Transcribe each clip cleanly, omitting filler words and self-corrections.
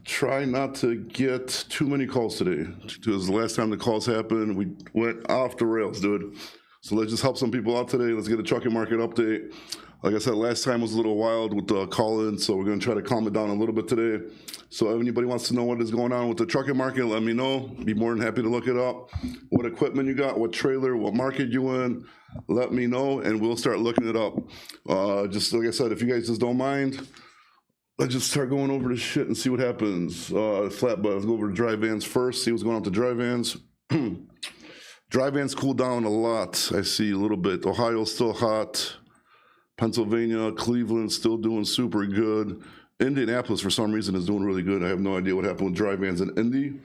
Try not to get too many calls today, because the last time the calls happened, we went off the rails, dude. So let's just help some people out today. Let's get a trucking market update. Like I said, last time was a little wild with the call-in, so we're going to try to calm it down a little bit today. So if anybody wants to know what is going on with the trucking market, let me know. Be more than happy to look it up. What equipment you got, what trailer, what market you in, let me know, and we'll start looking it up. Just like I said, if you guys just don't mind, let's just start going over this shit and see what happens. Flatbed, let's go over to dry vans first, see what's going on with the dry vans. Dry vans cooled down a lot, I see a little bit. Ohio's still hot. Pennsylvania, Cleveland still doing super good. Indianapolis, for some reason, is doing really good. I have no idea what happened with dry vans in Indy,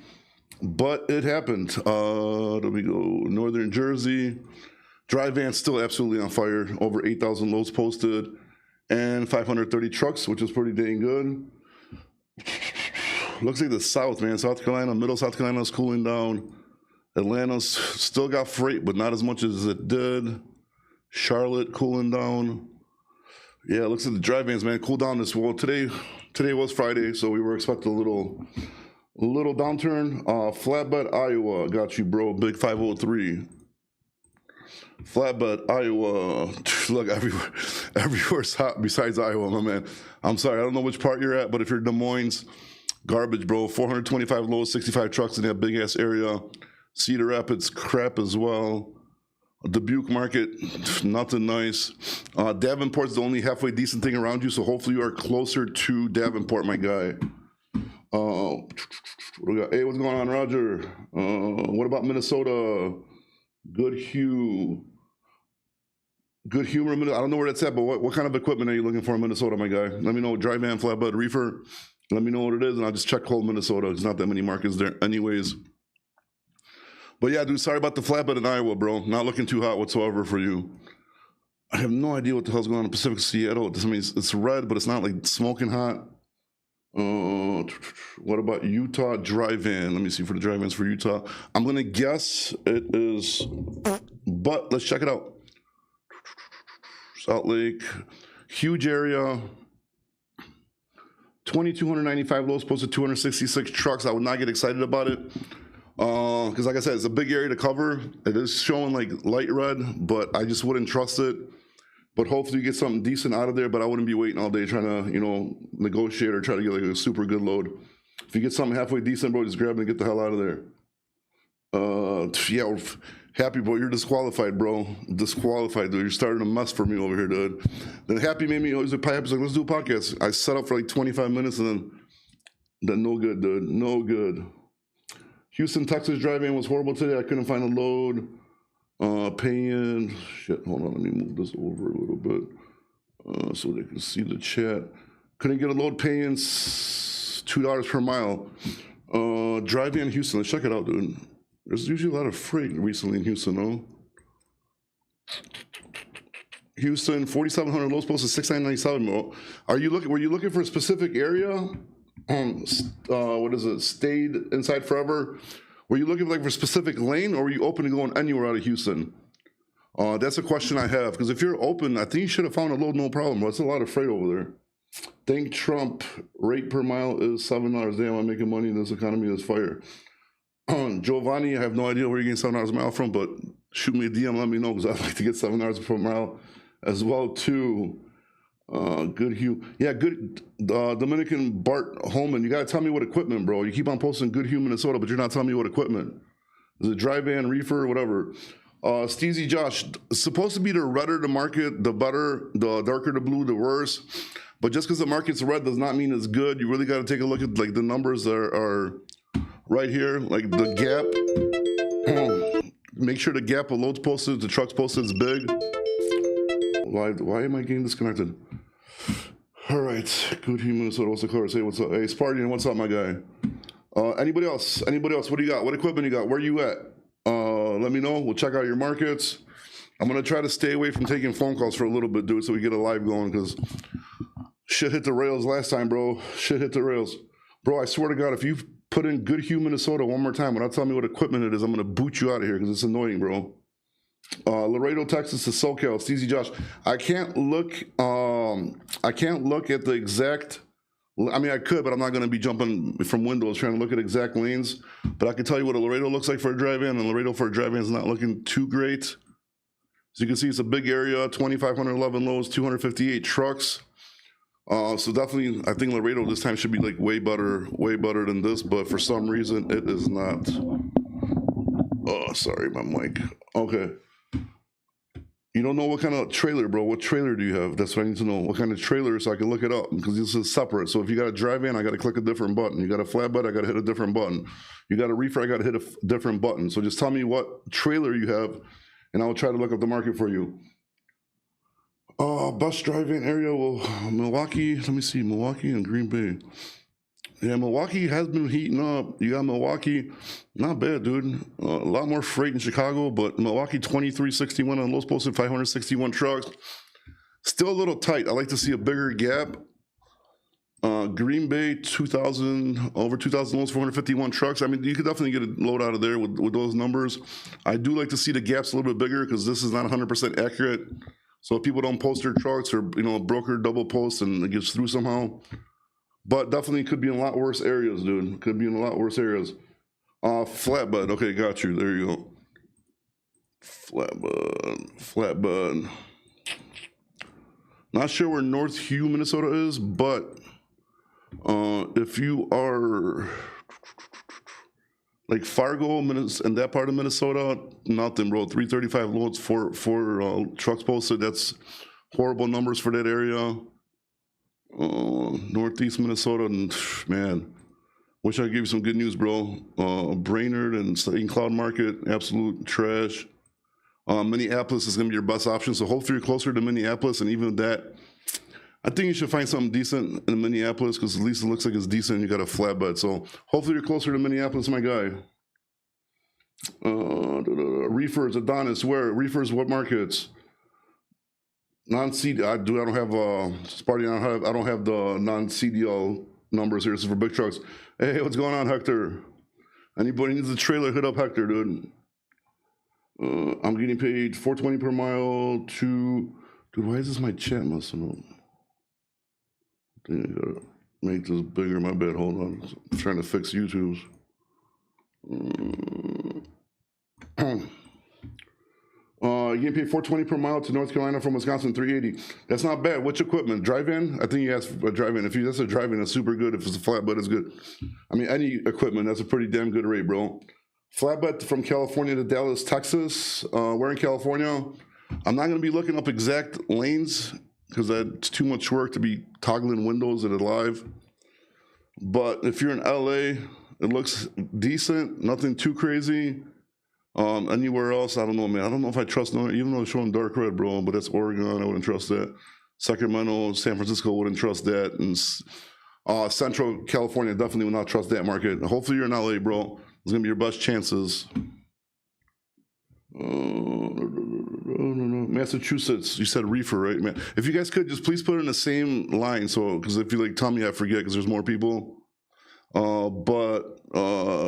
but it happened. Let me go. Northern Jersey, dry vans still absolutely on fire. Over 8,000 loads posted and 530 trucks, which is pretty dang good. Looks like the South, man. South Carolina, middle South Carolina is cooling down. Atlanta's still got freight, but not as much as it did. Charlotte cooling down. Yeah, it looks like the dry vans, man, cool down this well. Today was Friday, so we were expecting a little downturn. Flatbed, Iowa, got you, bro. Big 503. Flatbed, Iowa. Look, everywhere's hot besides Iowa, my man. I'm sorry, I don't know which part you're at, but if you're Des Moines, garbage, bro. 425 loads, 65 trucks in that big ass area. Cedar Rapids, crap as well. Dubuque market, nothing nice. Davenport's the only halfway decent thing around you, so hopefully you are closer to Davenport, my guy. What we got? Hey, what's going on, Roger? What about Minnesota? Good humor. I don't know where that's at, but what kind of equipment are you looking for in Minnesota, my guy? Let me know. Dry van, flatbed, reefer. Let me know what it is, and I'll just check whole Minnesota. There's not that many markets there anyways. But yeah, dude, sorry about the flatbed in Iowa, bro. Not looking too hot whatsoever for you. I have no idea what the hell's going on in Pacific Seattle. This means it's red, but it's not like smoking hot. What about Utah dry van? Let me see for the dry vans for Utah. I'm going to guess it is, but let's check it out. Salt Lake, huge area. 2,295 loads, posted 266 trucks. I would not get excited about it. Because like I said, it's a big area to cover. It is showing like light red, but I just wouldn't trust it. But hopefully you get something decent out of there, but I wouldn't be waiting all day trying to, you know, negotiate or try to get like a super good load. If you get something halfway decent, bro, just grab it and get the hell out of there. Yeah, Happy, bro, you're disqualified, bro. Disqualified, dude. You're starting a mess for me over here, dude. Then Happy made me, Happy's like, let's do a podcast. I set up for like 25 minutes and then no good, dude. No good. Houston, Texas driving was horrible today. I couldn't find a load. Paying, shit, hold on, let me move this over a little bit so they can see the chat. Couldn't get a load, paying $2 per mile. Driving in Houston, let's check it out, dude. There's usually a lot of freight recently in Houston, though. Houston, 4,700 loads posted, 6,997. Were you looking for a specific area? What is it? Stayed inside forever? Were you looking for a specific lane, or were you open to going anywhere out of Houston? That's a question I have, because if you're open, I think you should have found a load, no problem. That's a lot of freight over there. Thank Trump, rate per mile is $7. Damn, I'm making money in this economy is fire. Giovanni, I have no idea where you're getting $7 a mile from, but shoot me a DM, let me know, because I'd like to get $7 per mile as well, too. Good Hugh. Yeah, good Dominican Bart Holman. You gotta tell me what equipment, bro. You keep on posting Good Hugh, Minnesota, but you're not telling me what equipment. Is it dry van, reefer, whatever? Steezy Josh, it's supposed to be the redder the market, the better, the darker the blue, the worse. But just because the market's red does not mean it's good. You really got to take a look at like the numbers that are right here, like the gap. Make sure the gap of loads posted, the trucks posted is big. Why am I getting disconnected? All right, Good Hugh, Minnesota. What's the color? Say what's up. Hey, Spartan, what's up, my guy? Anybody else? Anybody else? What do you got? What equipment you got? Where you at? Let me know. We'll check out your markets. I'm gonna try to stay away from taking phone calls for a little bit, dude, so we get a live going, because shit hit the rails last time, bro. Shit hit the rails. Bro, I swear to God, if you put in Good Hugh, Minnesota one more time without telling me what equipment it is, I'm gonna boot you out of here, because it's annoying, bro. Laredo, Texas to SoCal. Steezy Josh. I can't look at the exact I mean, I could, but I'm not going to be jumping from windows trying to look at exact lanes. But I can tell you what a Laredo looks like for a drive-in, and Laredo for a drive-in is not looking too great. As you can see, it's a big area, 2,511 loads, 258 trucks. So definitely, I think Laredo this time should be like way better than this, but for some reason it is not. Oh, sorry, my mic. Okay. You don't know what kind of trailer, bro. What trailer do you have? That's what I need to know. What kind of trailer so I can look it up, because this is separate. So if you got a drive-in, I got to click a different button. You got a flatbed, I got to hit a different button. You got a reefer, I got to hit a different button. So just tell me what trailer you have, and I will try to look up the market for you. Bus drive-in area, well, Milwaukee, let me see, Milwaukee and Green Bay. Yeah, Milwaukee has been heating up. You got Milwaukee, not bad, dude. A lot more freight in Chicago, but Milwaukee 2361 on lows posted, 561 trucks. Still a little tight. I like to see a bigger gap. Green Bay, 2,000, over 2,000 loads, 451 trucks. I mean, you could definitely get a load out of there with those numbers. I do like to see the gaps a little bit bigger, because this is not 100% accurate. So if people don't post their trucks, or, you know, broker double posts and it gets through somehow. But definitely could be in a lot worse areas, dude. Could be in a lot worse areas. Flatbed. Okay, got you. There you go. Flatbed. Not sure where North Hugh, Minnesota is, but if you are like Fargo, and that part of Minnesota, nothing, bro. 335 loads, four trucks posted. That's horrible numbers for that area. Northeast Minnesota, and man, wish I could give you some good news, bro. Brainerd and St. Cloud Market, absolute trash. Minneapolis is going to be your best option, so hopefully you're closer to Minneapolis, and even that, I think you should find something decent in Minneapolis, because at least it looks like it's decent and you got a flatbed, so hopefully you're closer to Minneapolis, my guy. Reefers, Adonis, where? Reefers, what markets? Non-CD, I don't have I don't have the non-CDL numbers here. This is for big trucks. Hey, what's going on, Hector? Anybody needs a trailer, hit up Hector, dude. I'm getting paid $4.20 per mile to, dude, why is this my chat messing up? I think I gotta make this bigger, my bad, hold on. I'm trying to fix YouTube's. You getting paid $4.20 per mile to North Carolina from Wisconsin, $3.80. That's not bad. Which equipment? Drive-in? I think you asked a drive-in. If that's a drive-in, it's super good. If it's a flatbed, it's good. I mean, any equipment, that's a pretty damn good rate, bro. Flatbed from California to Dallas, Texas. We're in California. I'm not going to be looking up exact lanes, because that's too much work to be toggling windows at it live. But if you're in LA, it looks decent. Nothing too crazy. Anywhere else, I don't know, man. I don't know if I trust, even though it's showing dark red, bro, but that's Oregon, I wouldn't trust that. Sacramento, San Francisco, wouldn't trust that. And Central California, definitely would not trust that market. Hopefully you're in LA, bro. It's gonna be your best chances. Massachusetts, you said reefer, right, man? If you guys could, just please put it in the same line, so, because if you like tell me, I forget, because there's more people.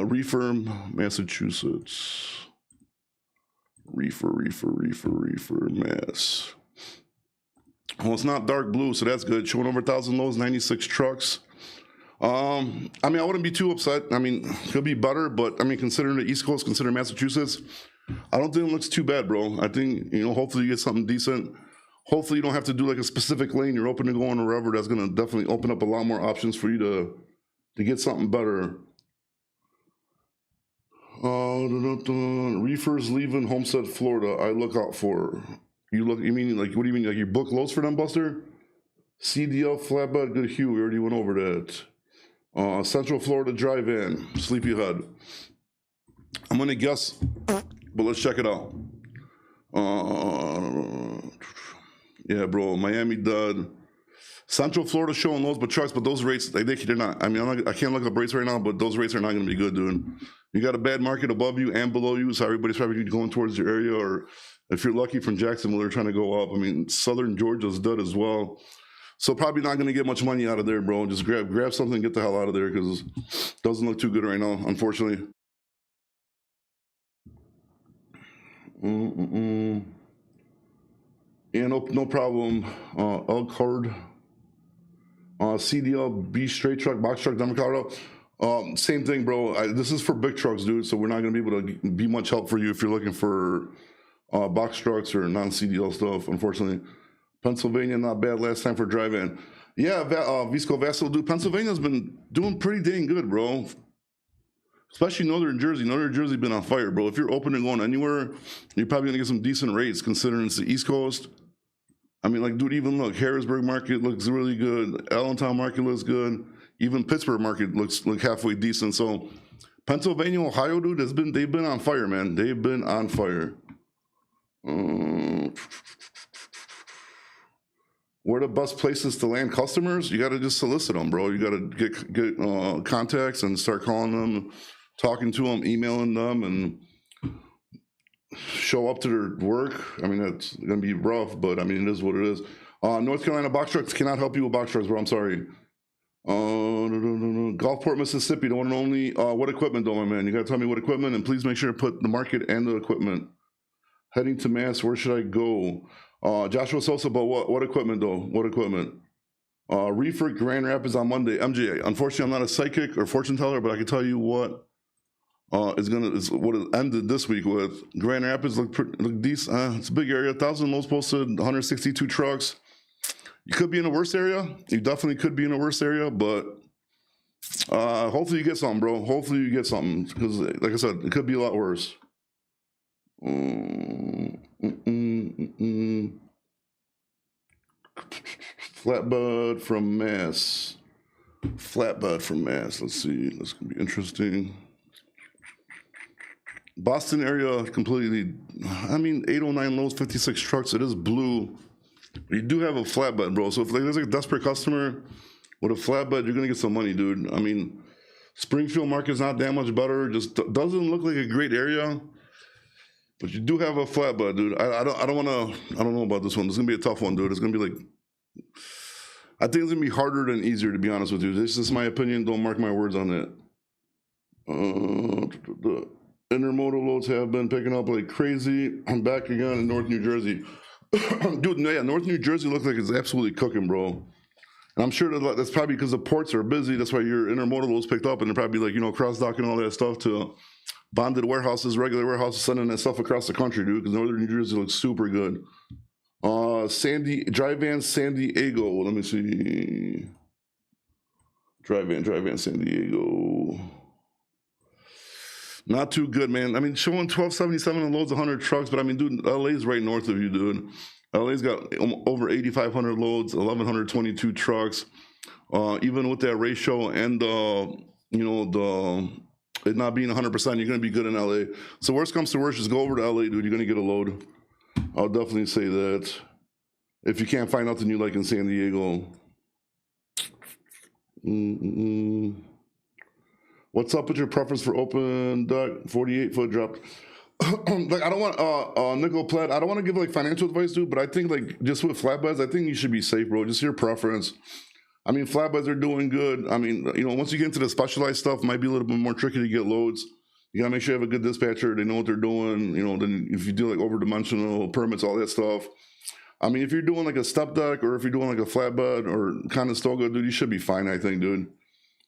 Reefer, Massachusetts. Reefer, Mass. Well, it's not dark blue, so that's good. Showing over 1,000 loads, 96 trucks. I mean, I wouldn't be too upset. I mean, could be better, but I mean, considering the East Coast, considering Massachusetts, I don't think it looks too bad, bro. I think, you know, hopefully you get something decent. Hopefully you don't have to do like a specific lane. You're open to going wherever. That's going to definitely open up a lot more options for you to get something better. Reefers leaving Homestead, Florida. I look out for. You mean like, what do you mean? Like you book loads for them, Buster? CDL flatbed, good Hugh. We already went over that. Central Florida drive-in, Sleepyhead. I'm gonna guess, but let's check it out. Yeah, bro, Miami dud. Central Florida showing loads but trucks, but those rates, they're not. I mean, I can't look up rates right now, but those rates are not going to be good, dude. You got a bad market above you and below you, so everybody's probably going towards your area, or if you're lucky from Jacksonville, they're trying to go up. I mean, Southern Georgia's dud as well. So probably not going to get much money out of there, bro. Just grab something and get the hell out of there, because it doesn't look too good right now, unfortunately. Yeah, no problem. Elkhart. CDL, B straight truck, box truck, Denver, Colorado. Same thing, bro. This is for big trucks, dude. So we're not gonna be able to be much help for you if you're looking for box trucks or non-CDL stuff. Unfortunately, Pennsylvania not bad last time for drive-in. Yeah, Visco Vassal, dude. Pennsylvania's been doing pretty dang good, bro. Especially Northern Jersey. Northern Jersey been on fire, bro. If you're open and going anywhere, you're probably gonna get some decent rates considering it's the East Coast. I mean, like, dude, even look, Harrisburg market looks really good. Allentown market looks good. Even Pittsburgh market looks like halfway decent. So Pennsylvania, Ohio, dude, they've been on fire, man. They've been on fire. Where the best places to land customers? You got to just solicit them, bro. You got to get contacts and start calling them, talking to them, emailing them, and show up to their work. I mean, it's gonna be rough, but I mean, it is what it is. North Carolina box trucks cannot help you with box trucks, bro. I'm sorry. Gulfport, Mississippi, the one and only. What equipment, though, my man? You gotta tell me what equipment, and please make sure to put the market and the equipment. Heading to Mass, where should I go? Joshua Sosa, but what equipment, though? What equipment? Reefer, Grand Rapids on Monday. MJ, unfortunately, I'm not a psychic or fortune teller, but I can tell you what is what it ended this week with. Grand Rapids look decent. It's a big area. 1,000 loads posted, 162 trucks. You could be in a worse area. You definitely could be in a worse area, but hopefully you get something, bro. Hopefully you get something, because, like I said, it could be a lot worse. Flatbed from Mass. Flatbed from Mass. Let's see. This could be interesting. Boston area completely. I mean, 809 loads, 56 trucks. It is blue. You do have a flatbed, bro. So if there's like a desperate customer with a flatbed, you're gonna get some money, dude. I mean, Springfield market's not that much better. Just doesn't look like a great area. But you do have a flatbed, dude. I don't know about this one. It's gonna be a tough one, dude. It's gonna be like, I think it's gonna be harder than easier, to be honest with you. This is my opinion. Don't mark my words on it. The intermodal loads have been picking up like crazy. I'm back again in North New Jersey. Dude, yeah, North New Jersey looks like it's absolutely cooking, bro. And I'm sure that's probably because the ports are busy. That's why your intermodal loads picked up, and they're probably like, cross-docking all that stuff to bonded warehouses, regular warehouses, sending that stuff across the country, dude, because Northern New Jersey looks super good. Dry Van San Diego. Let me see. Dry Van San Diego. Not too good, man. I mean, showing 1277 and loads 100 trucks, but I mean, dude, LA's right north of you, dude. LA's got over 8,500 loads, 1,122 trucks. Even with that ratio and it not being 100%, you're gonna be good in LA. So worst comes to worst, just go over to LA, dude. You're gonna get a load. I'll definitely say that. If you can't find nothing you like in San Diego. What's up with your preference for open duck 48-foot drop? Like, I don't want nickel plat. I don't want to give like financial advice, dude. But I think like just with flatbeds, I think you should be safe, bro. Just your preference. I mean, flatbeds are doing good. I mean, once you get into the specialized stuff, it might be a little bit more tricky to get loads. You gotta make sure you have a good dispatcher. They know what they're doing. Then if you do like over-dimensional permits, all that stuff. I mean, if you're doing like a step deck or if you're doing like a flatbed or Conestoga, dude, you should be fine, I think, dude.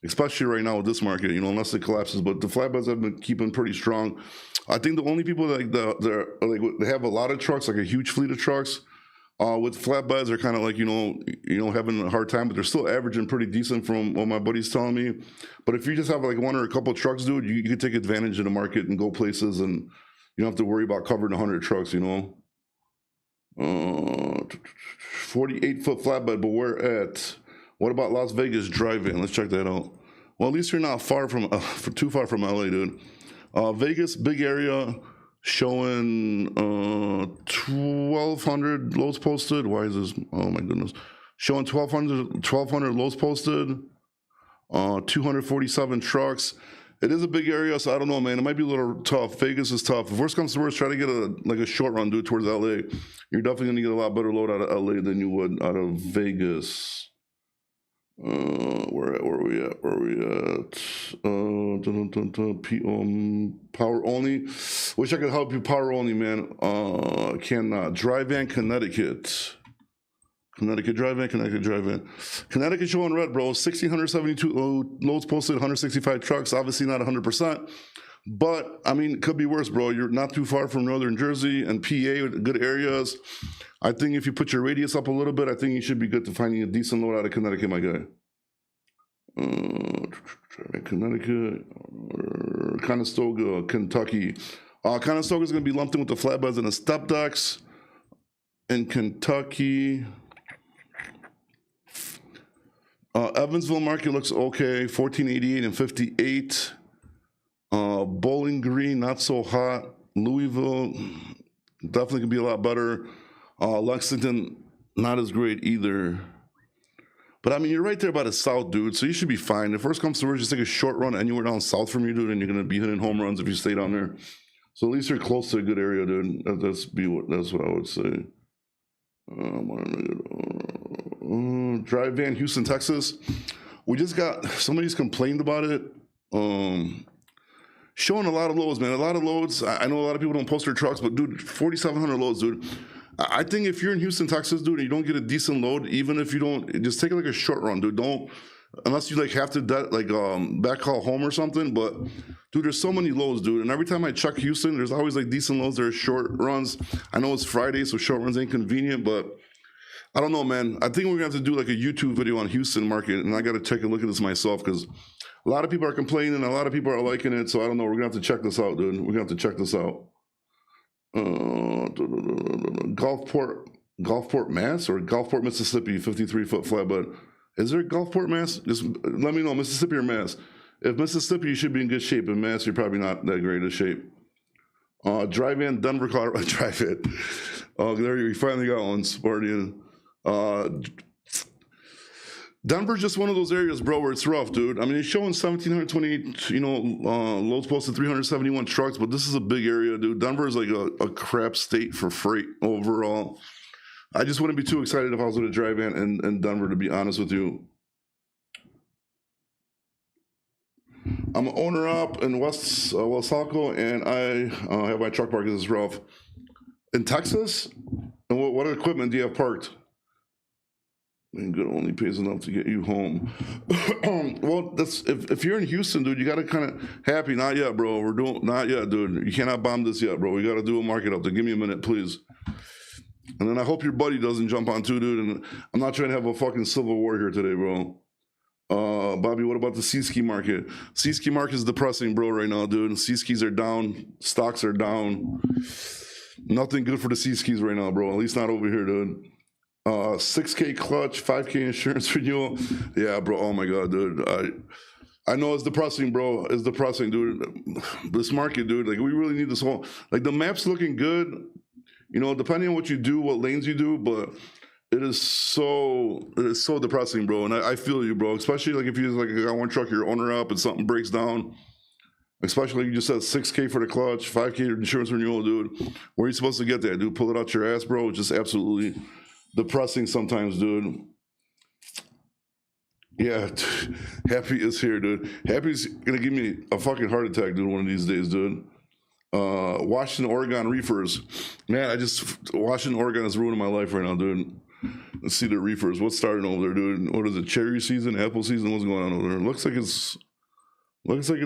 Especially right now with this market, unless it collapses. But the flatbeds have been keeping pretty strong. I think the only people that they have a lot of trucks, like a huge fleet of trucks. With flatbeds, are kind of like having a hard time, but they're still averaging pretty decent from what my buddy's telling me. But if you just have like one or a couple of trucks, dude, you can take advantage of the market and go places, and you don't have to worry about covering 100 trucks. 48-foot flatbed, but where at? What about Las Vegas drive-in? Let's check that out. Well, at least you're not too far from LA, dude. Vegas, big area, showing 1,200 loads posted. Why is this? Oh my goodness. Showing 1,200 loads posted, 247 trucks. It is a big area, so I don't know, man. It might be a little tough. Vegas is tough. If worst comes to worst, try to get a short run, do it towards LA. You're definitely gonna get a lot better load out of LA than you would out of Vegas. Where are we at? Power only. Wish I could help you. Power only, man. Cannot. Dry Van, Connecticut. Connecticut drive-in, Connecticut drive-in. Connecticut showing red, bro. 1,672 loads posted, 165 trucks. Obviously not 100%. But, I mean, it could be worse, bro. You're not too far from Northern Jersey and PA, good areas. I think if you put your radius up a little bit, I think you should be good to finding a decent load out of Connecticut, my guy. Connecticut, Conestoga, Kentucky. Conestoga is going to be lumped in with the flatbeds and the step decks. In Kentucky, Evansville market looks okay, 1488 and 58. Bowling Green, not so hot. Louisville, definitely could be a lot better. Lexington, not as great either. But I mean, you're right there by the south, dude, so you should be fine. If worst comes to worst, just take a short run anywhere down south from you, dude, and you're going to be hitting home runs if you stay down there. So at least you're close to a good area, dude. That's what I would say. Drive van, Houston, Texas. We just got, somebody's complained about it. Showing a lot of loads, man. A lot of loads. I know a lot of people don't post their trucks, but dude, 4,700 loads, dude. I think if you're in Houston, Texas, dude, and you don't get a decent load, even if you don't, just take like a short run, dude. Don't, unless you like have to backhaul home or something. But dude, there's so many loads, dude. And every time I check Houston, there's always like decent loads. There are short runs. I know it's Friday, so short runs ain't convenient, but I don't know, man. I think we're gonna have to do like a YouTube video on Houston market, and I got to take a look at this myself because a lot of people are complaining, a lot of people are liking it. So I don't know. We're gonna have to check this out, dude. We're gonna have to check this out. Gulfport, Mass, or Gulfport, Mississippi, 53-foot flatbed. Is there Gulfport, Mass? Just let me know, Mississippi or Mass. If Mississippi, you should be in good shape. In Mass, you're probably not that great of shape. Drive-in, Denver, Colorado. Drive-in. There you finally got one, Spartan. Denver's just one of those areas, bro, where it's rough, dude. I mean, it's showing 1,728, loads posted, 371 trucks, but this is a big area, dude. Denver is like a crap state for freight overall. I just wouldn't be too excited if I was going to drive in Denver, to be honest with you. I'm an owner up in West Saco, and I have my truck parked. This is rough. In Texas? And what equipment do you have parked? And good only pays enough to get you home. Well, that's if you're in Houston, dude, you got to kind of happy. Not yet, bro. We're doing not yet, dude. You cannot bomb this yet, bro. We got to do a market up there. Give me a minute, please. And then I hope your buddy doesn't jump on too, dude. And I'm not trying to have a fucking civil war here today, bro. Bobby, what about the C-ski market? C-ski market is depressing, bro, right now, dude. C-skis are down. Stocks are down. Nothing good for the C-skis right now, bro. At least not over here, dude. 6K clutch, 5K insurance renewal. Yeah, bro. Oh my god, dude. I know it's depressing, bro. It's depressing, dude. This market, dude. Like, we really need this whole. Like, the map's looking good. Depending on what you do, what lanes you do, but it is so depressing, bro. And I feel you, bro. Especially like if you got one truck, your owner up, and something breaks down. Especially like you just said, 6K for the clutch, 5K insurance renewal, dude. Where are you supposed to get that, dude? Pull it out your ass, bro. It's just absolutely depressing sometimes, dude. Yeah, Happy is here, dude. Happy's gonna give me a fucking heart attack, dude, one of these days, dude. Washington, Oregon reefers. Man, Washington, Oregon is ruining my life right now, dude. Let's see the reefers. What's starting over there, dude? What is it? Cherry season, apple season? What's going on over there? Looks like it's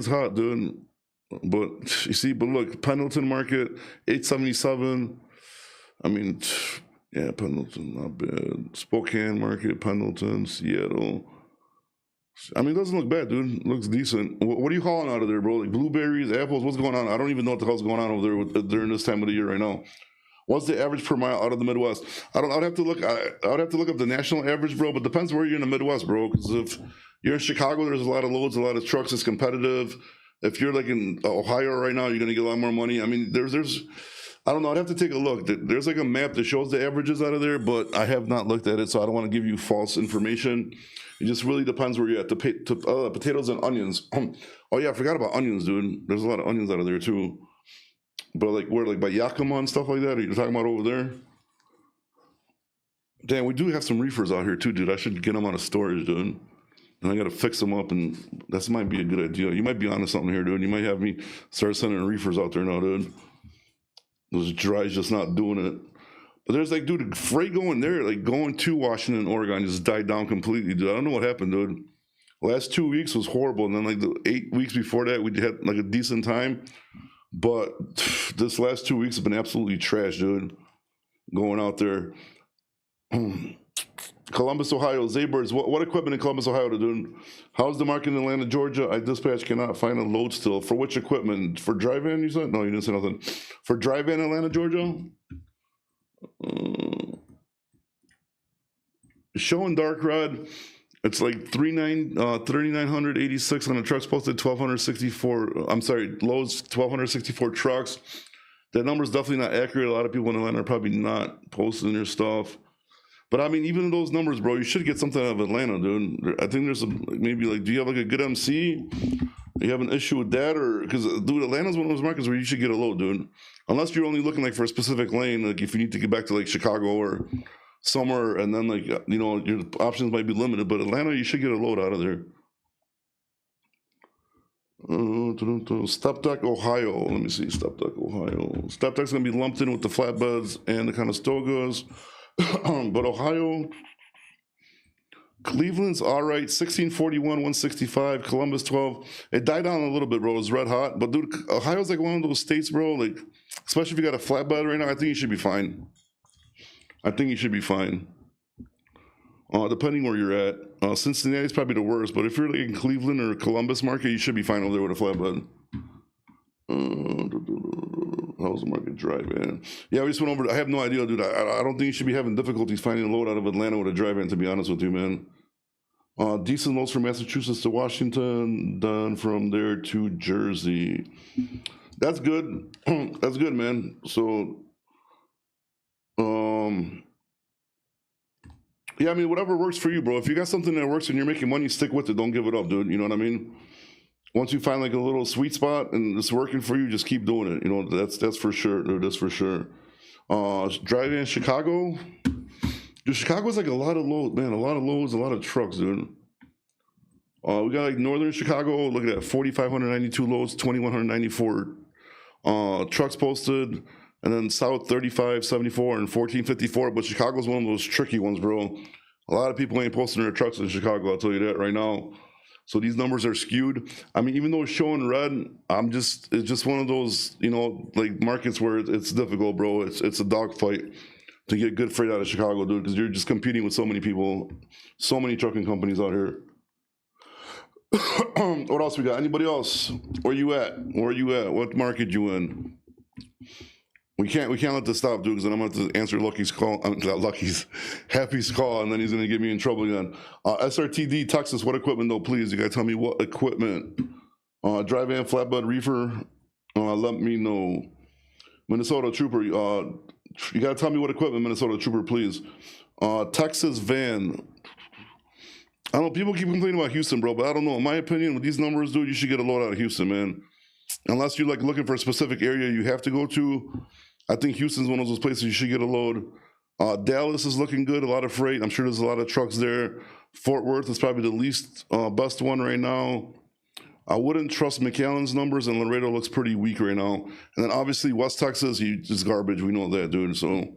hot, dude. But you see, look, Pendleton market, 877. I mean, yeah, Pendleton, not bad. Spokane market, Pendleton, Seattle. I mean, it doesn't look bad, dude. It looks decent. What are you hauling out of there, bro? Like blueberries, apples? What's going on? I don't even know what the hell's going on over there during this time of the year right now. What's the average per mile out of the Midwest? I would have to look up the national average, bro. But depends where you're in the Midwest, bro. Because if you're in Chicago, there's a lot of loads, a lot of trucks. It's competitive. If you're like in Ohio right now, you're gonna get a lot more money. I mean, there's I don't know. I'd have to take a look. There's like a map that shows the averages out of there, but I have not looked at it, so I don't want to give you false information. It just really depends where you're at. Potatoes and onions. Oh yeah, I forgot about onions, dude. There's a lot of onions out of there too. But like where, like by Yakima and stuff like that? Are you talking about over there? Damn, we do have some reefers out here too, dude. I should get them out of storage, dude. And I gotta fix them up, and that might be a good idea. You might be onto something here, dude. You might have me start sending reefers out there now, dude. Those dry's just not doing it. But there's like, dude, freight going there, like going to Washington, Oregon, just died down completely, dude. I don't know what happened, dude. Last 2 weeks was horrible, and then like the 8 weeks before that, we had like a decent time. But this last 2 weeks have been absolutely trash, dude. Going out there. Columbus, Ohio, Zaybirds. What equipment in Columbus, Ohio to do? How's the market in Atlanta, Georgia? I dispatch cannot find a load still. For which equipment? For dry van, you said? No, you didn't say nothing. For dry van, Atlanta, Georgia? Showing dark rod. It's like 3,986 on the trucks posted, 1,264. I'm sorry, loads 1,264 trucks. That number is definitely not accurate. A lot of people in Atlanta are probably not posting their stuff. But I mean, even those numbers, bro, you should get something out of Atlanta, dude. I think there's maybe like, do you have like a good MC? You have an issue with that, or because dude, Atlanta's one of those markets where you should get a load, dude. Unless you're only looking like for a specific lane, like if you need to get back to like Chicago or somewhere, and then like your options might be limited. But Atlanta, you should get a load out of there. Step Deck, Ohio. Let me see. Step Deck, Ohio. Step Deck's gonna be lumped in with the flatbeds and the Conestogas. But Ohio, Cleveland's all right. 1641, 165. Columbus 12. It died down a little bit, bro. It was red hot. But dude, Ohio's like one of those states, bro. Like, especially if you got a flatbed right now, I think you should be fine. I think you should be fine. Depending where you're at. Cincinnati's probably the worst, but if you're like in Cleveland or Columbus market, you should be fine over there with a flatbed. How's the market drive-in? Yeah, we just went over. I have no idea, dude. I don't think you should be having difficulties finding a load out of Atlanta with a drive-in, to be honest with you, man. Decent loads from Massachusetts to Washington, done from there to Jersey. That's good. That's good, man. So, yeah, I mean, whatever works for you, bro. If you got something that works and you're making money, stick with it. Don't give it up, dude. You know what I mean? Once you find like a little sweet spot and it's working for you, just keep doing it. You know, that's for sure, dude. That's for sure. Driving in Chicago. Dude, Chicago's like a lot of loads, man. A lot of loads, a lot of trucks, dude. We got like northern Chicago. Look at that, 4,592 loads, 2,194 trucks posted. And then south 3574 and 1454. But Chicago's one of those tricky ones, bro. A lot of people ain't posting their trucks in Chicago, I'll tell you that right now. So these numbers are skewed. I mean, even though it's showing red, it's just one of those, you know, like markets where it's difficult, bro. It's a dogfight to get good freight out of Chicago, dude, because you're just competing with so many people, so many trucking companies out here. What else we got? Anybody else? Where you at? Where you at? What market you in? We can't let this stop, dude, because then I'm going to have to answer Lucky's call. Not Lucky's, Happy's call, and then he's going to get me in trouble again. SRTD, Texas, what equipment, though, please? You got to tell me what equipment. Dry van, flatbed, reefer, let me know. Minnesota Trooper, you got to tell me what equipment, Minnesota Trooper, please. Texas van. I don't know, people keep complaining about Houston, bro, but I don't know. In my opinion, with these numbers, dude, you should get a load out of Houston, man. Unless you're like looking for a specific area you have to go to. I think Houston's one of those places you should get a load. Dallas is looking good, a lot of freight. I'm sure there's a lot of trucks there. Fort Worth is probably the least best one right now. I wouldn't trust McAllen's numbers, and Laredo looks pretty weak right now. And then obviously West Texas, is garbage. We know that, dude. So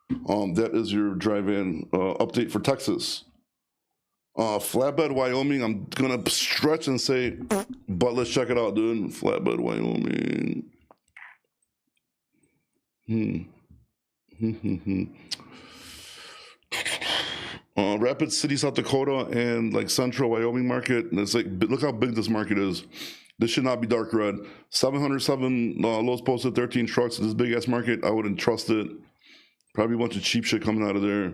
that is your drive-in update for Texas. Flatbed, Wyoming, I'm gonna stretch and say, but let's check it out, dude. Flatbed, Wyoming. Rapid City, South Dakota, and like Central Wyoming market. And it's like, look how big this market is. This should not be dark red. 707 loads posted, 13 trucks. This big ass market, I wouldn't trust it. Probably a bunch of cheap shit coming out of there.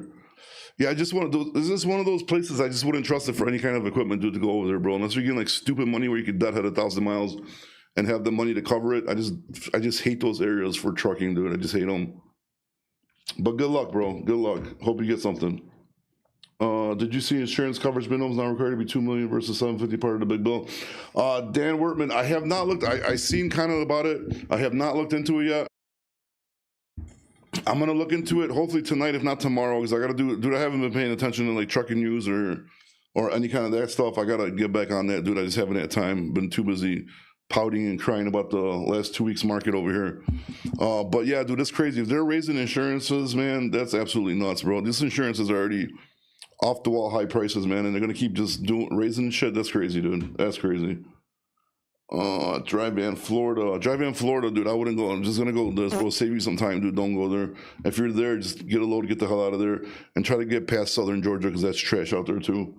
Yeah, I just want to. This is one of those places I just wouldn't trust it for any kind of equipment, dude, to go over there, bro. Unless you're getting like stupid money where you could deadhead 1,000 miles and have the money to cover it. I just hate those areas for trucking, dude. I just hate them. But good luck, bro. Good luck. Hope you get something. Did you see insurance coverage minimums now required to be $2 million versus $750 part of the big bill? Dan Wertman, I have not looked. I seen kind of about it. I have not looked into it yet. I'm gonna look into it hopefully tonight, if not tomorrow, because I gotta do. Dude, I haven't been paying attention to like trucking news or any kind of that stuff. I gotta get back on that, dude. I just haven't had time. Been too busy pouting and crying about the last 2 weeks market over here. But yeah, dude, it's crazy. If they're raising insurances, man, that's absolutely nuts, bro. This insurance is already off the wall high prices, man, and they're gonna keep just raising shit. That's crazy, dude. That's crazy. Dry Van, Florida, dude. I wouldn't go. I'm just gonna go this, bro. Save you some time, dude. Don't go there. If you're there, just get a load, get the hell out of there, and try to get past Southern Georgia because that's trash out there too.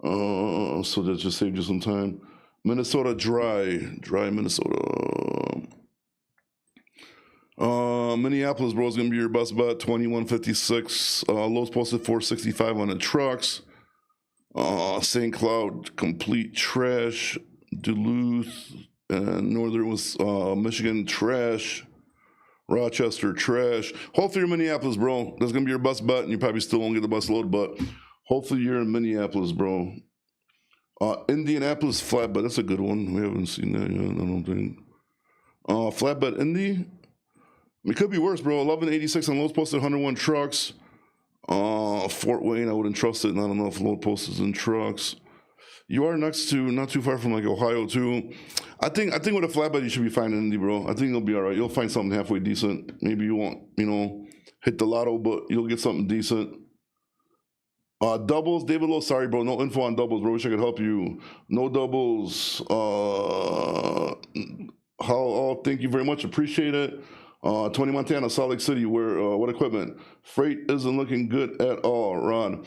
So that just saved you some time. Minnesota, dry Minnesota. Minneapolis, bro, is gonna be your best bet. 2156. Lows posted 465 on the trucks. St. Cloud, complete trash. Duluth and Northern Michigan, trash. Rochester, trash. Hopefully you're in Minneapolis, bro. That's gonna be your best bet, and you probably still won't get the best load, but hopefully you're in Minneapolis, bro. Indianapolis flatbed, that's a good one. We haven't seen that yet, I don't think. Flatbed Indy. It could be worse, bro. 1186 on loads posted, 101 trucks. Fort Wayne, I wouldn't trust it. Not enough load posters and trucks. You are next to, not too far from like Ohio too. I think with a flatbed you should be fine in Indy, bro. I think you'll be all right. You'll find something halfway decent. Maybe you won't, hit the lotto, but you'll get something decent. Doubles, David Lowe, sorry, bro. No info on doubles, bro. Wish I could help you. No doubles. Thank you very much. Appreciate it. Tony Montana, Salt Lake City, what equipment? Freight isn't looking good at all, Ron.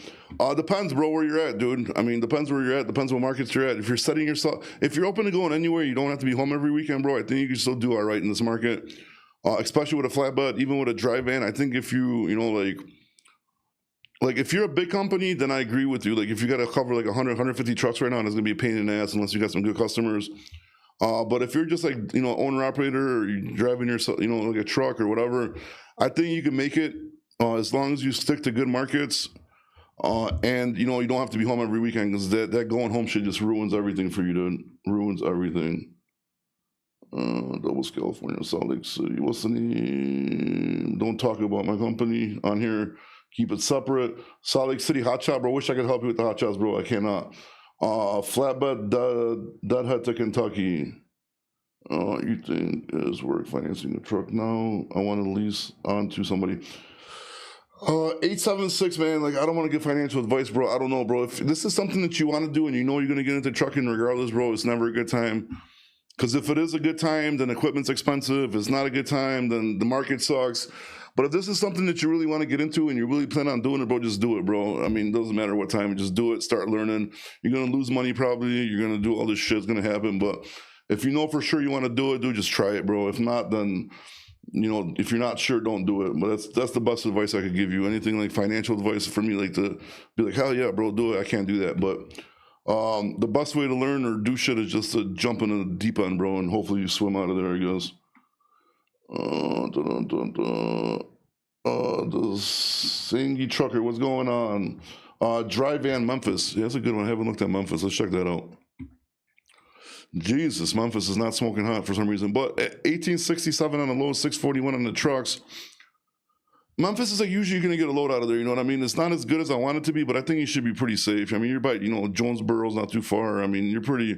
Depends, bro, where you're at, dude. I mean, depends where you're at, depends what markets you're at. If you're setting yourself, if you're open to going anywhere, you don't have to be home every weekend, bro. I think you can still do all right in this market, especially with a flatbed, even with a dry van. I think if you, like if you're a big company, then I agree with you. Like if you got to cover like 100, 150 trucks right now, it's going to be a pain in the ass unless you got some good customers. But if you're just like, owner operator, or you're driving yourself, like a truck or whatever, I think you can make it as long as you stick to good markets. And you don't have to be home every weekend because that going home shit just ruins everything for you, dude. Ruins everything. Doubles California, Salt Lake City. What's the name? Don't talk about my company on here. Keep it separate. Salt Lake City Hot Shot, bro. Wish I could help you with the hot shots, bro. I cannot. Flatbed Deadhead to Kentucky. You think is worth financing a truck now? I want to lease on to somebody. 876, man. Like, I don't want to give financial advice, bro. I don't know, bro. If this is something that you want to do and you're going to get into trucking regardless, bro, it's never a good time. Because if it is a good time, then equipment's expensive. If it's not a good time, then the market sucks. But if this is something that you really want to get into and you really plan on doing it, bro, just do it, bro. I mean, it doesn't matter what time. Just do it. Start learning. You're going to lose money probably. You're going to do all this shit. It's going to happen. But if you know for sure you want to do it, dude, just try it, bro. If not, then, if you're not sure, don't do it. But that's the best advice I could give you. Anything like financial advice for me, like to be like, hell yeah, bro, do it. I can't do that. But the best way to learn or do shit is just to jump into the deep end, bro, and hopefully you swim out of there, I guess. The Singy Trucker, what's going on? Dry Van Memphis. Yeah, that's a good one. I haven't looked at Memphis. Let's check that out. Jesus, Memphis is not smoking hot for some reason. But at 1867 on the low, 641 on the trucks. Memphis is like usually you're going to get a load out of there, you know what I mean? It's not as good as I want it to be, but I think you should be pretty safe. I mean, you're by, Jonesboro's not too far. I mean, you're pretty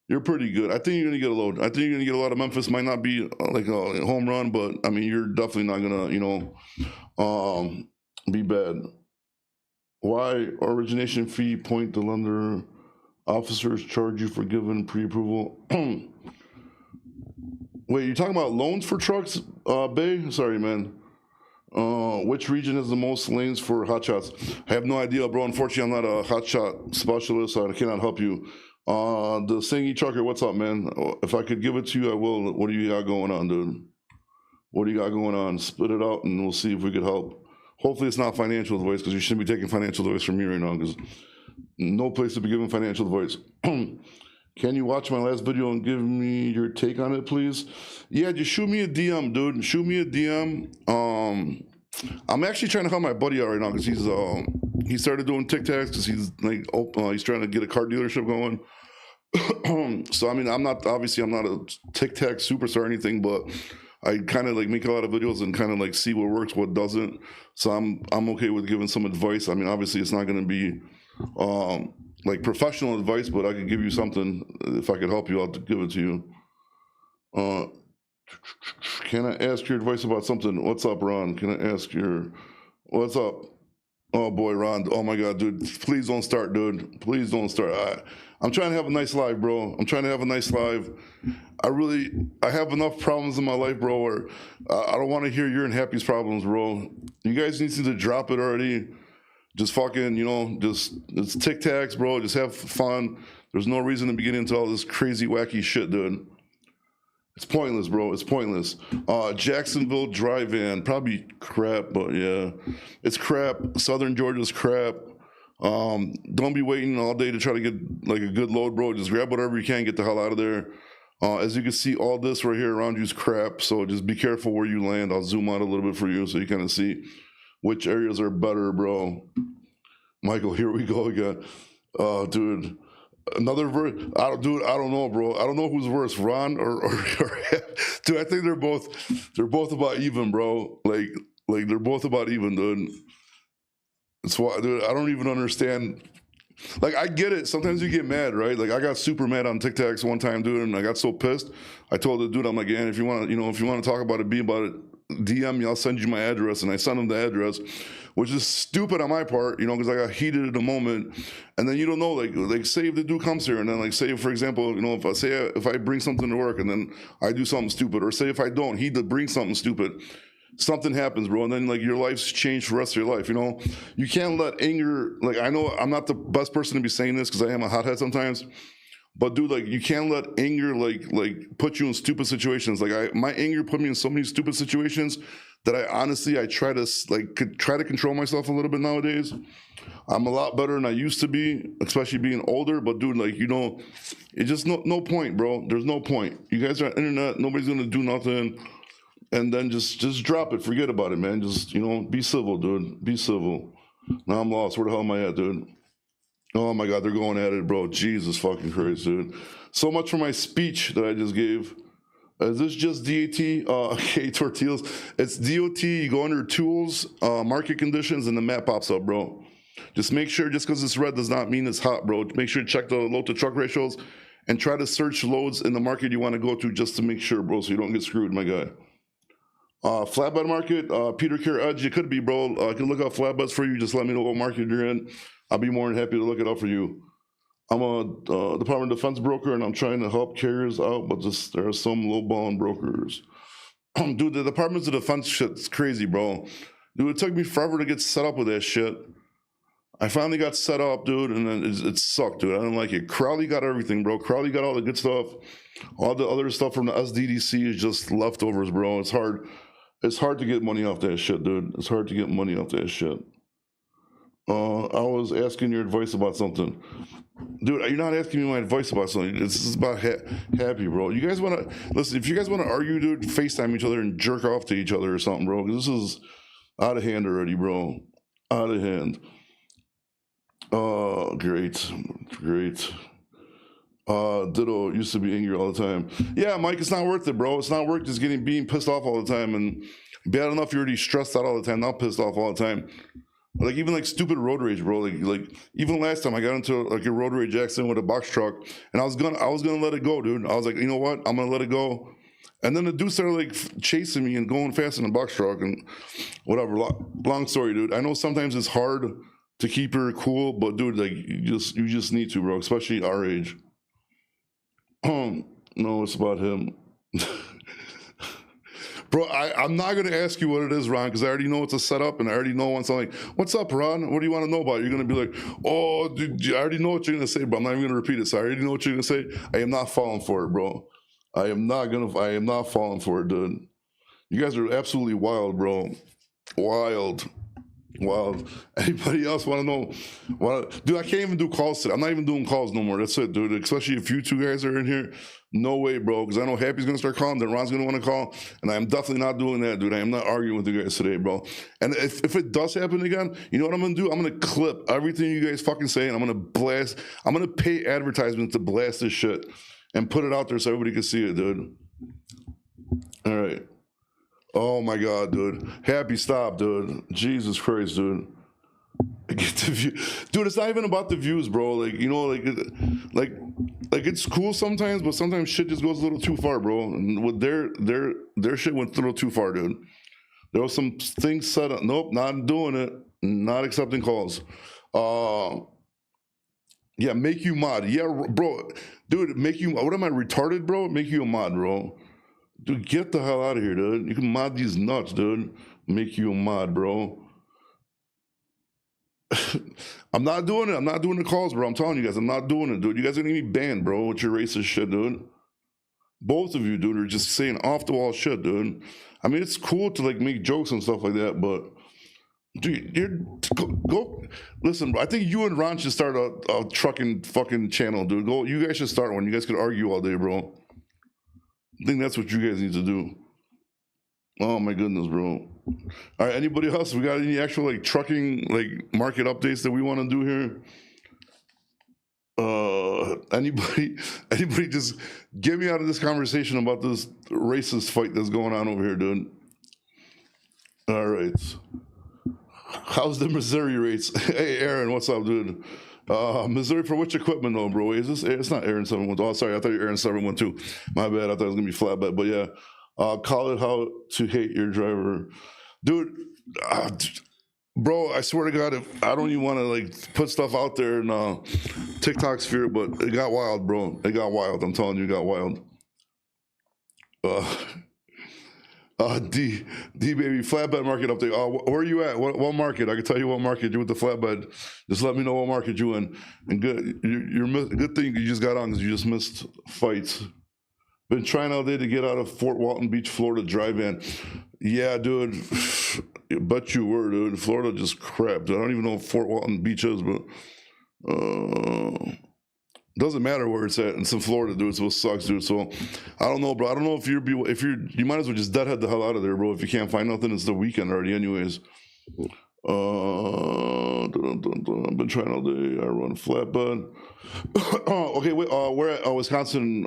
good. I think you're going to get a load. I think you're going to get a lot of Memphis. Might not be like a home run, but I mean, you're definitely not going to, be bad. Why origination fee point the lender officers charge you for giving pre-approval? Wait, you're talking about loans for trucks, Bay? Sorry, man. Which region has the most lanes for hotshots? I have no idea, bro. Unfortunately, I'm not a hotshot specialist, so I cannot help you. The Singy Trucker, what's up, man? If I could give it to you, I will. What do you got going on, dude? What do you got going on? Split it out, and we'll see if we could help. Hopefully, it's not financial advice, because you shouldn't be taking financial advice from me right now, because no place to be giving financial advice. Can you watch my last video and give me your take on it, please? Yeah, just shoot me a DM, dude. Shoot me a DM. I'm actually trying to help my buddy out right now because he started doing Tic Tacs because he's like he's trying to get a car dealership going. So I mean, I'm not a Tic Tac superstar or anything, but I kind of like make a lot of videos and kind of like see what works, what doesn't. So I'm okay with giving some advice. I mean, obviously it's not going to be like professional advice, but I could give you something. If I could help you, I'll give it to you. Uh, can I ask your advice about something? What's up, Ron? Can I ask your, what's up? Oh boy, Ron. Oh my God, dude. Please don't start, dude. Please don't start. I'm trying to have a nice life, bro. I'm trying to have a nice life. I have enough problems in my life, bro, where I don't want to hear your and Happy's problems, bro. You guys need to drop it already. Just fucking, it's Tic Tacs, bro. Just have fun. There's no reason to be getting into all this crazy, wacky shit, dude. It's pointless, bro. It's pointless. Jacksonville Dry-Van, probably crap, but yeah, it's crap. Southern Georgia's crap. Don't be waiting all day to try to get like a good load, bro. Just grab whatever you can, get the hell out of there. As you can see, all this right here around you is crap, so just be careful where you land. I'll zoom out a little bit for you so you kind of see which areas are better, bro. Michael, here we go again. Dude. Another verse. I don't know, bro. I don't know who's worse, Ron or dude. I think they're both about even, bro. Like they're both about even, dude. That's why, dude. I don't even understand. Like, I get it. Sometimes you get mad, right? Like, I got super mad on Tic Tacs one time, dude, and I got so pissed. I told the dude, I'm like, if you want to talk about it, be about it. DM me, I'll send you my address. And I sent him the address, which is stupid on my part, because I got heated at the moment. And then you don't know, like say if the dude comes here, and then like say, for example, if I bring something to work and then I do something stupid, or say if I don't, he brings something stupid, something happens, bro, and then like your life's changed for the rest of your life. You can't let anger, like, I know I'm not the best person to be saying this because I am a hothead sometimes. But dude, like, you can't let anger like put you in stupid situations. Like, my anger put me in so many stupid situations that I try to control myself a little bit nowadays. I'm a lot better than I used to be, especially being older. But dude, like, it's just no point, bro. There's no point. You guys are on the internet. Nobody's gonna do nothing. And then just drop it. Forget about it, man. Just be civil, dude. Be civil. Now I'm lost. Where the hell am I at, dude? Oh my God, they're going at it, bro. Jesus fucking Christ, dude. So much for my speech that I just gave. Is this just DAT? Okay, Tortillas. It's DOT. You go under tools, market conditions, and the map pops up, bro. Just make sure, just because it's red does not mean it's hot, bro. Make sure to check the load to truck ratios and try to search loads in the market you want to go to just to make sure, bro, so you don't get screwed, my guy. Flatbed market, Peter Care Edge, it could be, bro. I can look up flatbeds for you. Just let me know what market you're in. I'll be more than happy to look it up for you. I'm a Department of Defense broker, and I'm trying to help carriers out, but there are some low-balling brokers. Dude, the Departments of Defense shit's crazy, bro. Dude, it took me forever to get set up with that shit. I finally got set up, dude, and then it sucked, dude. I didn't like it. Crowley got everything, bro. Crowley got all the good stuff. All the other stuff from the SDDC is just leftovers, bro. It's hard to get money off that shit, dude. It's hard to get money off that shit. I was asking your advice about something. Dude, you're not asking me my advice about something. This is about Happy, bro. You guys want to, listen, if you guys want to argue, dude, FaceTime each other and jerk off to each other or something, bro, because this is out of hand already, bro. Out of hand. Great. Ditto used to be angry all the time. Yeah, Mike, it's not worth it, bro. It's not worth just being pissed off all the time. And bad enough you're already stressed out all the time, not pissed off all the time. Like, even like stupid road rage, bro. Like even last time I got into like a road rage accident with a box truck, and I was gonna let it go, dude. I was like, you know what? I'm gonna let it go. And then the dude started like chasing me and going fast in the box truck and whatever. Long story, dude. I know sometimes it's hard to keep her cool, but dude, like you just need to, bro. Especially our age. No, it's about him. Bro, I'm not going to ask you what it is, Ron, because I already know it's a setup, and I already know when something like, what's up, Ron? What do you want to know about? You're going to be like, oh, dude, I already know what you're going to say, but I'm not even going to repeat it. So I already know what you're going to say. I am not falling for it, bro. I am not falling for it, dude. You guys are absolutely wild, bro. Wild. Anybody else want to know? Dude, I can't even do calls today. I'm not even doing calls no more. That's it, dude. Especially if you two guys are in here. No way, bro. Because I know Happy's going to start calling, then Ron's going to want to call. And I am definitely not doing that, dude. I am not arguing with you guys today, bro. And if it does happen again, you know what I'm going to do? I'm going to clip everything you guys fucking say, and I'm going to blast. I'm going to pay advertisements to blast this shit and put it out there so everybody can see it, dude. All right. Oh my God, dude. Happy, stop, dude. Jesus Christ, dude. Get the view, dude. It's not even about the views, bro. Like you know, like it's cool sometimes, but sometimes shit just goes a little too far, bro. And with their shit went a little too far, dude. There was some things set up. Nope, not doing it. Not accepting calls. Yeah, make you mod. Yeah, bro, dude, make you. What am I retarded, bro? Make you a mod, bro. Dude, get the hell out of here, dude. You can mod these nuts, dude. Make you a mod, bro. I'm not doing it. I'm not doing the calls, bro. I'm telling you guys, I'm not doing it, dude. You guys are gonna be banned, bro, with your racist shit, dude. Both of you, dude, are just saying off the wall shit, dude. I mean, it's cool to like make jokes and stuff like that, but dude, go listen, bro. I think you and Ron should start a trucking fucking channel, dude. Go, you guys should start one. You guys could argue all day, bro. I think that's what you guys need to do. Oh my goodness, bro. All right, anybody else? We got any actual like trucking like market updates that we want to do here? Anybody just get me out of this conversation about this racist fight that's going on over here, dude. All right. How's the Missouri rates? Hey, Aaron, what's up, dude? Missouri for which equipment, though, bro? Is this? It's not Aaron 712. Oh, sorry, I thought you were Aaron 712. My bad. I thought it was gonna be flatbed, but yeah. Call it how to hate your driver, dude. Bro, I swear to God, if I don't even want to like put stuff out there in TikTok sphere, but it got wild, bro. It got wild. I'm telling you, it got wild. D baby, flatbed market update. Where are you at? What market? I can tell you what market you're with the flatbed. Just let me know what market you in. And good, good thing you just got on because you just missed fights. Been trying all day to get out of Fort Walton Beach, Florida drive-in. Yeah, dude. Bet you were, dude. Florida just crap, dude. I don't even know what Fort Walton Beach is, but doesn't matter where it's at. It's in Florida, dude. So it sucks, dude. So I don't know, bro. I don't know if you might as well just deadhead the hell out of there, bro. If you can't find nothing, it's the weekend already, anyways. I've been trying all day. I run flatbed. Okay, wait. We're at Wisconsin.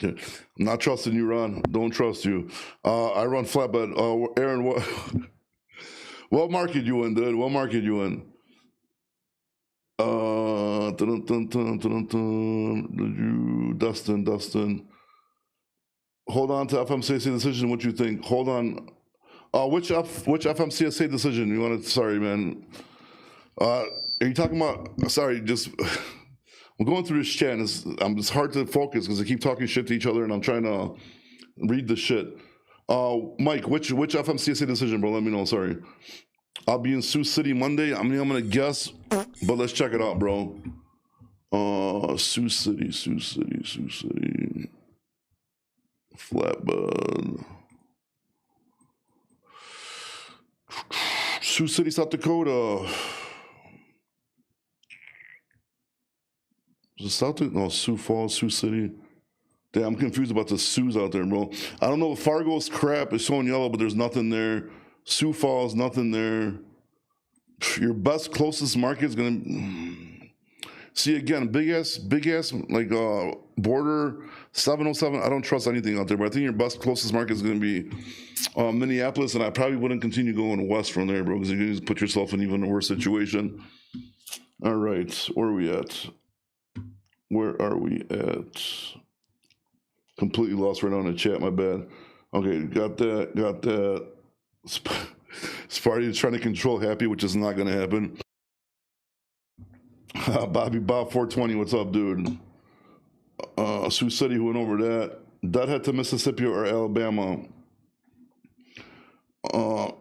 I'm not trusting you, Ron. Don't trust you. I run flatbed. Aaron, what market you in, dude? What market you in? Dustin. Hold on to FMCSA decision. What you think? Hold on. Which FMCSA decision? You want to? Sorry, man. Are you talking about? Sorry, just. I'm going through this chat, and it's hard to focus because they keep talking shit to each other, and I'm trying to read the shit. Mike, which FMCSA decision, bro? Let me know. Sorry. I'll be in Sioux City Monday. I mean, I'm gonna guess, but let's check it out, bro. Sioux City. Flatbed. Sioux City, South Dakota. Is it Sioux Falls, Sioux City. Damn, I'm confused about the Sioux out there, bro. I don't know. Fargo's crap. It's showing yellow, but there's nothing there. Sioux Falls, nothing there. Your best, closest market is gonna see again. Big ass, like border 707. I don't trust anything out there, but I think your best, closest market is gonna be Minneapolis, and I probably wouldn't continue going west from there, bro, because you're gonna put yourself in even a worse situation. All right, where are we at? Where are we at? Completely lost right now in the chat, my bad. Okay, got that. Sparty is trying to control Happy, which is not going to happen. Bob 420, what's up, dude? Sioux City, who went over that? Deadhead to Mississippi or Alabama? Oh,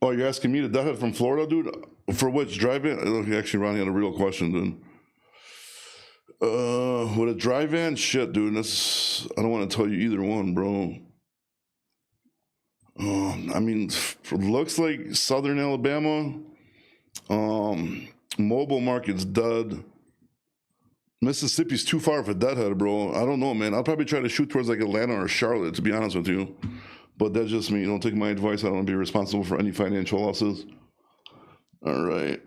you're asking me to deadhead from Florida, dude? For which drive-in? Actually, Ronnie had a real question, dude. With a drive-in, shit, dude. I don't want to tell you either one, bro. I mean, looks like Southern Alabama. Mobile market's dead. Mississippi's too far for deadhead, bro. I don't know, man. I'll probably try to shoot towards like Atlanta or Charlotte, to be honest with you. But that's just me. Don't take my advice. I don't want to be responsible for any financial losses. All right.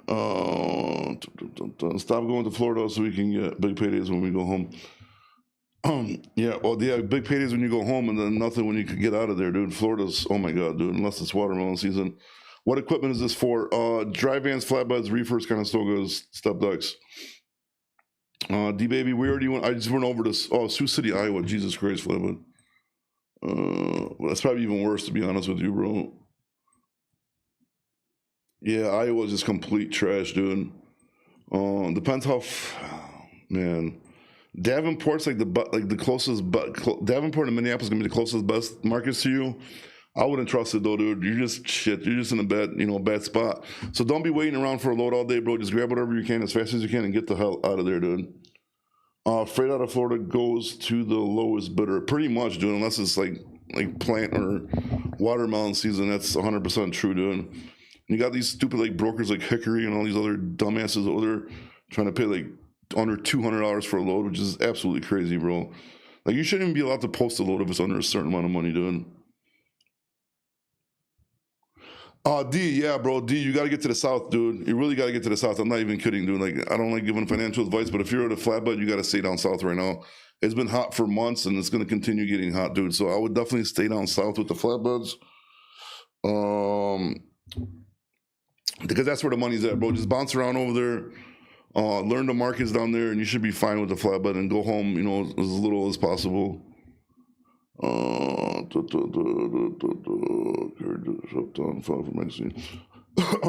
Stop going to Florida so we can get big paydays when we go home. Yeah, big paydays when you go home, and then nothing when you can get out of there, dude. Florida's, oh my God, dude, unless it's watermelon season. What equipment is this for? Dry vans, flatbeds, reefers, kind of still goes, step decks. D baby, we already went. I just went over this. Oh, Sioux City, Iowa. Jesus Christ, flatbed. Well, that's probably even worse, to be honest with you, bro. Yeah, Iowa's just complete trash, dude. Depends how, man. Davenport's like the closest, but Davenport and Minneapolis is gonna be the closest best markets to you. I wouldn't trust it though, dude. You're just shit. You're just in a bad spot. So don't be waiting around for a load all day, bro. Just grab whatever you can as fast as you can and get the hell out of there, dude. Freight out of Florida goes to the lowest bidder, pretty much, dude. Unless it's like plant or watermelon season, that's 100% true, dude. And you got these stupid like brokers like Hickory and all these other dumbasses over there trying to pay like under $200 for a load, which is absolutely crazy, bro. Like you shouldn't even be allowed to post a load if it's under a certain amount of money, dude. D, yeah, bro. D, you got to get to the south, dude. You really got to get to the south. I'm not even kidding, dude. Like, I don't like giving financial advice, but if you're at a flatbed, you got to stay down south right now. It's been hot for months, and it's going to continue getting hot, dude. So I would definitely stay down south with the flatbeds. Because that's where the money's at, bro. Just bounce around over there, learn the markets down there, and you should be fine with the flatbed and go home, you know, as little as possible.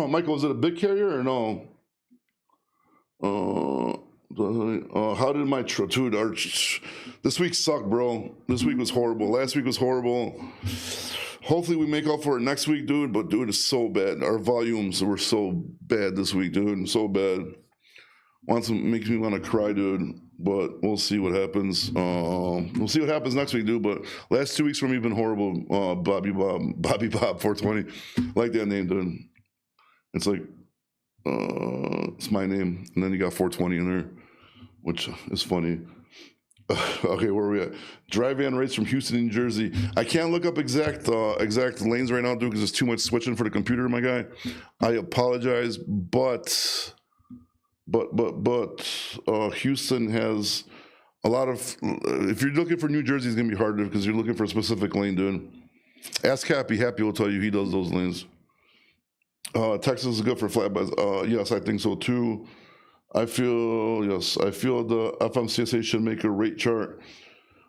Michael, is it a big carrier or no? How did my dude? This week sucked, bro. This week was horrible. Last week was horrible. Hopefully we make up for it next week, dude. But dude, it's so bad. Our volumes were so bad this week, dude. So bad. Makes me want to cry, dude. But we'll see what happens. We'll see what happens next week, dude. But last 2 weeks for me have been horrible. Bobby Bob 420, like that name, dude. It's like it's my name, and then you got 420 in there, which is funny. Okay, where are we at? Dry van rates from Houston, New Jersey. I can't look up exact lanes right now, dude, because there's too much switching for the computer, my guy. I apologize, but Houston has a lot of. If you're looking for New Jersey, it's gonna be harder because you're looking for a specific lane, dude. Ask Happy. Happy will tell you he does those lanes. Texas is good for flatbeds. Yes, I think so too. I feel the FMCSA should make a rate chart.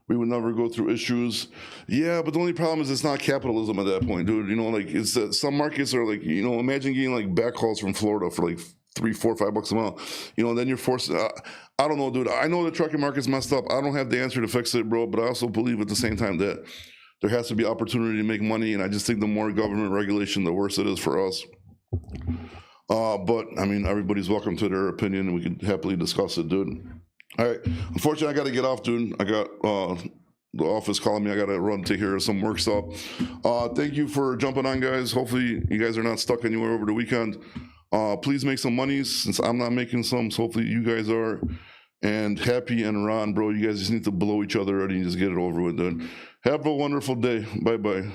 We would never go through issues. Yeah, but the only problem is it's not capitalism at that point, dude. You know, like it's that some markets are like, you know, imagine getting like backhauls from Florida for like $3, $4, $5 a mile. You know, and then you're forced. I don't know, dude. I know the trucking market's messed up. I don't have the answer to fix it, bro. But I also believe at the same time that there has to be opportunity to make money, and I just think the more government regulation, the worse it is for us. But I mean, everybody's welcome to their opinion, and we can happily discuss it, dude. All right. Unfortunately, I got to get off, dude. I got the office calling me. I got to run to take care of some work stuff. Thank you for jumping on, guys. Hopefully, you guys are not stuck anywhere over the weekend. Please make some money since I'm not making some. So hopefully, you guys are. And Happy and Ron, bro, you guys just need to blow each other out and just get it over with, dude. Have a wonderful day. Bye-bye.